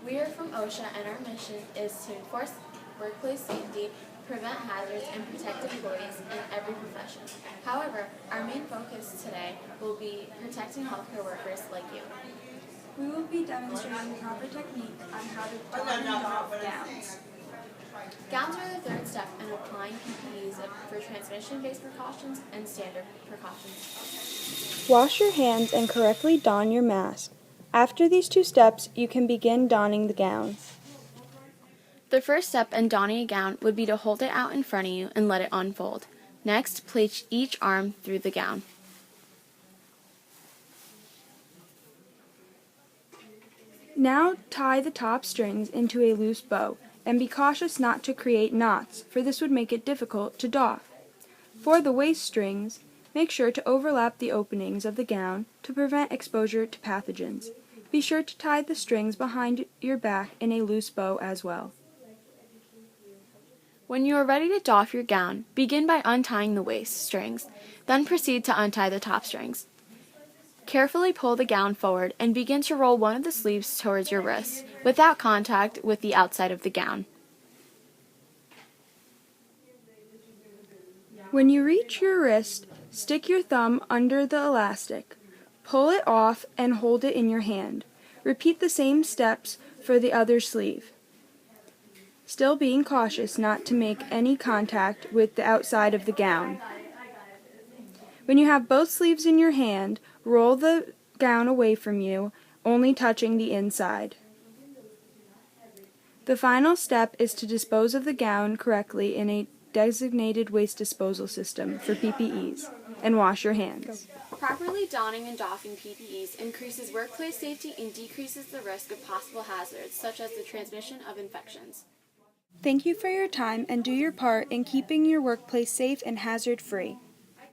We are from OSHA, and our mission is to enforce workplace safety, prevent hazards, and protect employees in every profession. However, our main focus today will be protecting healthcare workers like you. We will be demonstrating proper technique on how to don and doff gowns. Gowns are the third step in applying PPEs for transmission-based precautions and standard precautions. Wash your hands and correctly don your mask. After these two steps, you can begin donning the gown. The first step in donning a gown would be to hold it out in front of you and let it unfold. Next, place each arm through the gown. Now tie the top strings into a loose bow, and be cautious not to create knots, for this would make it difficult to doff. For the waist strings, make sure to overlap the openings of the gown to prevent exposure to pathogens. Be sure to tie the strings behind your back in a loose bow as well. When you are ready to doff your gown, begin by untying the waist strings, then proceed to untie the top strings. Carefully pull the gown forward and begin to roll one of the sleeves towards your wrist, without contact with the outside of the gown. When you reach your wrist, stick your thumb under the elastic. Pull it off and hold it in your hand. Repeat the same steps for the other sleeve, still being cautious not to make any contact with the outside of the gown. When you have both sleeves in your hand, roll the gown away from you, only touching the inside. The final step is to dispose of the gown correctly in a designated waste disposal system for PPEs, and wash your hands. Properly donning and doffing PPEs increases workplace safety and decreases the risk of possible hazards, such as the transmission of infections. Thank you for your time, and do your part in keeping your workplace safe and hazard-free.